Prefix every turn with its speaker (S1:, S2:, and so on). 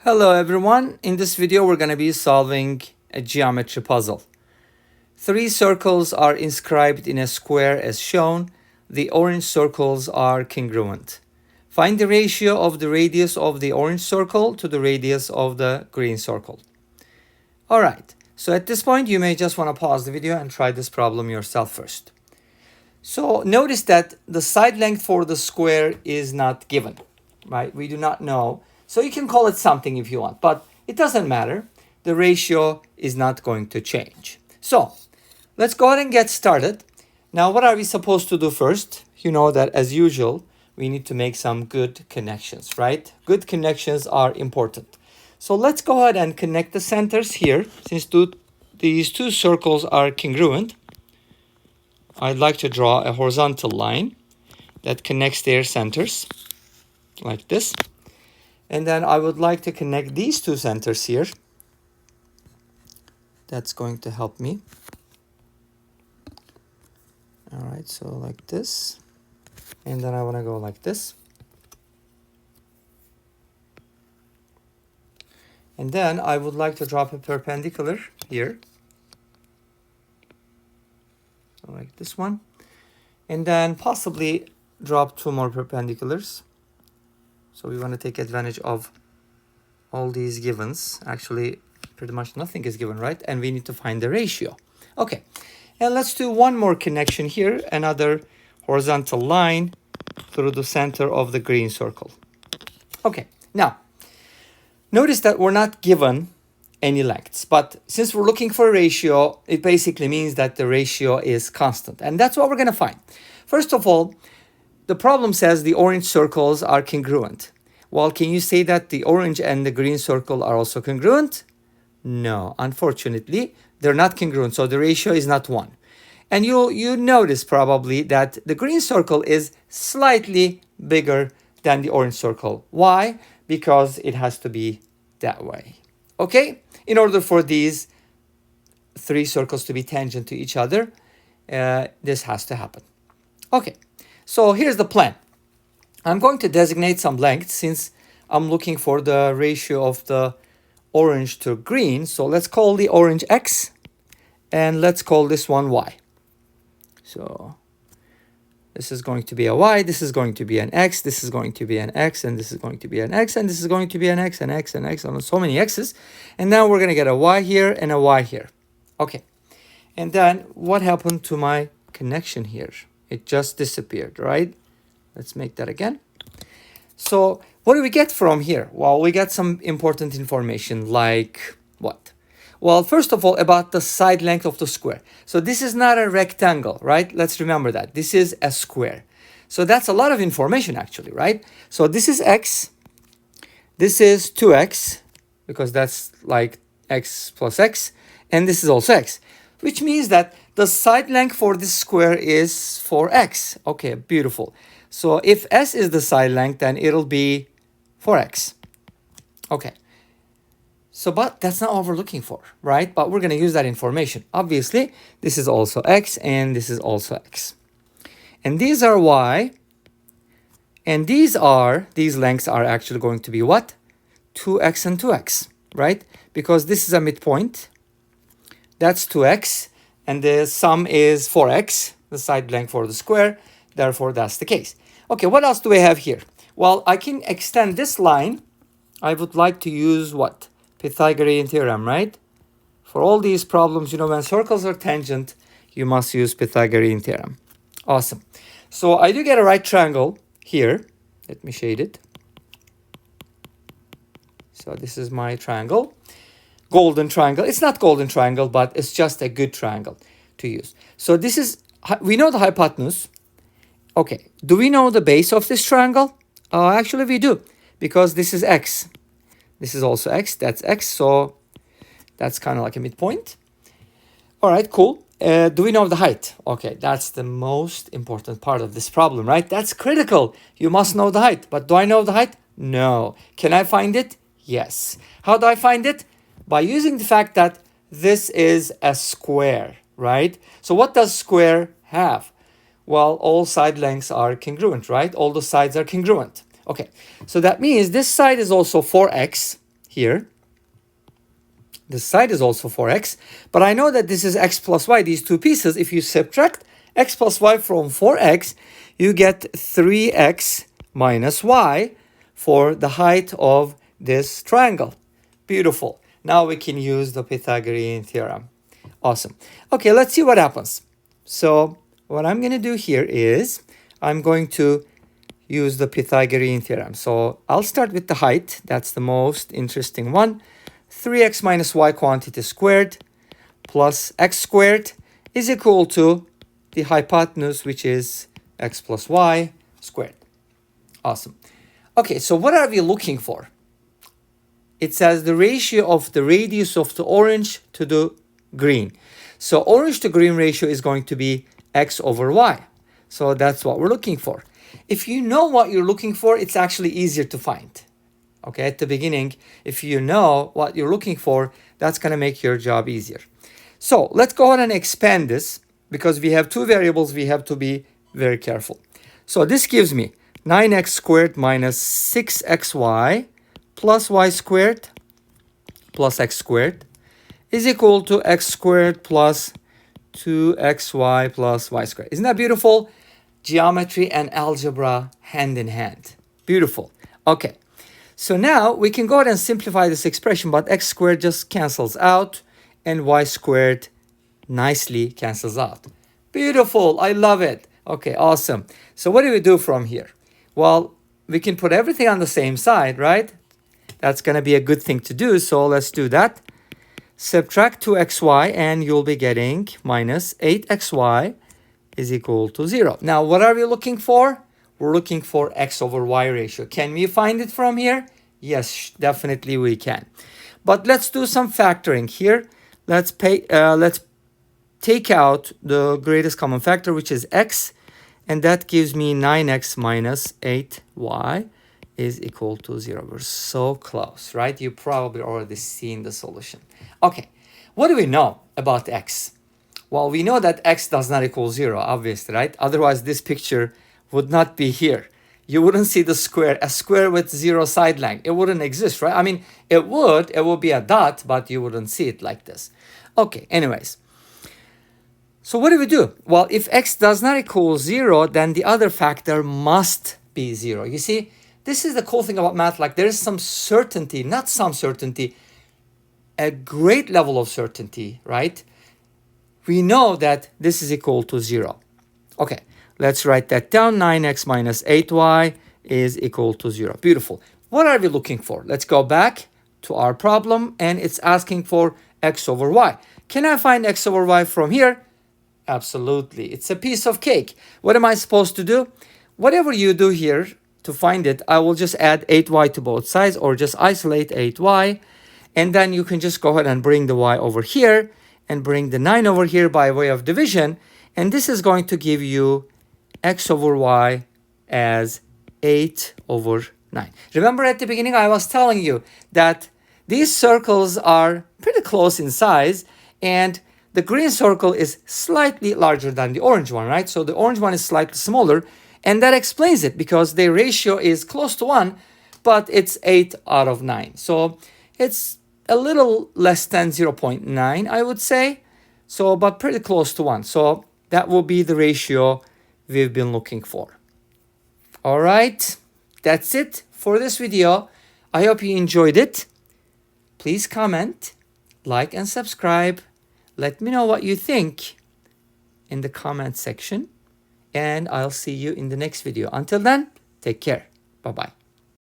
S1: Hello everyone, in this video we're going to be solving a geometry puzzle. 3 circles are inscribed in a square as shown. The orange circles are congruent. Find the ratio of the radius of the orange circle to the radius of the green circle. Alright, so at this point you may just want to pause the video and try this problem yourself first. So notice that the side length for the square is not given, right? We do not know. So you can call it something if you want, but it doesn't matter. The ratio is not going to change. So let's go ahead and get started. Now, what are we supposed to do first? You know that as usual, we need to make some good connections, right? Good connections are important. So let's go ahead and connect the centers here. Since these 2 circles are congruent, I'd like to draw a horizontal line that connects their centers like this. And then I would like to connect these 2 centers here. That's going to help me. All right, so like this. And then I want to go like this. And then I would like to drop a perpendicular here. So like this one. And then possibly drop 2 more perpendiculars. So we want to take advantage of all these givens. Actually, pretty much nothing is given, right? And we need to find the ratio. Okay, and let's do one more connection here. Another horizontal line through the center of the green circle. Okay, now, notice that we're not given any lengths. But since we're looking for a ratio, it basically means that the ratio is constant. And that's what we're going to find. First of all, the problem says the orange circles are congruent. Well, can you say that the orange and the green circle are also congruent? No, unfortunately, they're not congruent, so the ratio is not 1. And you notice probably that the green circle is slightly bigger than the orange circle. Why? Because it has to be that way. Okay? In order for these 3 circles to be tangent to each other, this has to happen. Okay. So here's the plan. I'm going to designate some lengths since I'm looking for the ratio of the orange to green. So let's call the orange X and let's call this one Y. So this is going to be a Y, this is going to be an X, this is going to be an X, and this is going to be an X, and this is going to be an X, and X, and X, and so many X's. And now we're going to get a Y here and a Y here. Okay. And then what happened to my connection here? It just disappeared, right? Let's make that again. So what do we get from here? Well, we get some important information like what? Well, first of all, about the side length of the square. So this is not a rectangle, right? Let's remember that. This is a square. So that's a lot of information actually, right? So this is X. This is 2X because that's like X plus X. And this is also X, which means that the side length for this square is 4x. Okay, beautiful. So if S is the side length, then it'll be 4x. Okay. So, but that's not what we're looking for, right? But we're going to use that information. Obviously, this is also x and this is also x. And these are y. And these lengths are actually going to be what? 2x and 2x, right? Because this is a midpoint. That's 2x. And the sum is 4x, the side length for the square. Therefore, that's the case. Okay, what else do we have here? Well, I can extend this line. I would like to use what? Pythagorean Theorem, right? For all these problems, you know, when circles are tangent, you must use Pythagorean Theorem. Awesome. So I do get a right triangle here. Let me shade it. So this is my triangle. Golden triangle. It's not golden triangle, but it's just a good triangle to use. So this is, we know the hypotenuse. Okay, do we know the base of this triangle? Actually, we do, because this is X. This is also X, that's X, so that's kind of like a midpoint. All right, cool. Do we know the height? Okay, that's the most important part of this problem, right? That's critical. You must know the height, but do I know the height? No. Can I find it? Yes. How do I find it? By using the fact that this is a square, right? So what does square have? Well, all side lengths are congruent, right? All the sides are congruent. Okay, so that means this side is also 4x here. This side is also 4x, but I know that this is x plus y, these two pieces. If you subtract x plus y from 4x, you get 3x minus y for the height of this triangle. Beautiful. Now we can use the Pythagorean theorem. Awesome. Okay, let's see what happens. So what I'm going to do here is I'm going to use the Pythagorean theorem. So I'll start with the height. That's the most interesting one. 3x minus y quantity squared plus x squared is equal to the hypotenuse, which is x plus y squared. Awesome. Okay, so what are we looking for? It says the ratio of the radius of the orange to the green. So orange to green ratio is going to be x over y. So that's what we're looking for. If you know what you're looking for, it's actually easier to find. Okay, at the beginning, if you know what you're looking for, that's going to make your job easier. So let's go ahead and expand this because we have two variables. We have to be very careful. So this gives me 9x squared minus 6xy plus y squared plus x squared is equal to x squared plus 2xy plus y squared. Isn't that beautiful? Geometry and algebra hand in hand. Beautiful. Okay. So now we can go ahead and simplify this expression, but x squared just cancels out and y squared nicely cancels out. Beautiful. I love it. Okay, awesome. So what do we do from here? Well, we can put everything on the same side, right? That's going to be a good thing to do. So let's do that. Subtract 2xy and you'll be getting minus 8xy is equal to 0. Now, what are we looking for? We're looking for x over y ratio. Can we find it from here? Yes, definitely we can. But let's do some factoring here. Let's take out the greatest common factor, which is x, and that gives me 9x minus 8y is equal to 0. We're so close, right? You probably already seen the solution. Okay, what do we know about x? Well, we know that x does not equal 0, obviously, right? Otherwise, this picture would not be here. You wouldn't see the square, a square with 0 side length. It wouldn't exist, right? I mean, it would be a dot, but you wouldn't see it like this. Okay, anyways. So what do we do? Well, if x does not equal 0, then the other factor must be 0. You see, this is the cool thing about math. Like there is some certainty, not some certainty, a great level of certainty, right? We know that this is equal to 0. Okay, let's write that down. 9x minus 8y is equal to 0. Beautiful. What are we looking for? Let's go back to our problem, and it's asking for x over y. Can I find x over y from here? Absolutely. It's a piece of cake. What am I supposed to do? Whatever you do here to find it, I will just add 8y to both sides or just isolate 8y. And then you can just go ahead and bring the y over here and bring the 9 over here by way of division. And this is going to give you x over y as 8 over 9. Remember at the beginning I was telling you that these circles are pretty close in size, and the green circle is slightly larger than the orange one, right? So the orange one is slightly smaller, and that explains it because their ratio is close to 1, but it's 8 out of 9. So it's a little less than 0.9, I would say. So, but pretty close to 1. So that will be the ratio we've been looking for. All right, that's it for this video. I hope you enjoyed it. Please comment, like, and subscribe. Let me know what you think in the comment section, and I'll see you in the next video. Until then, take care. Bye-bye.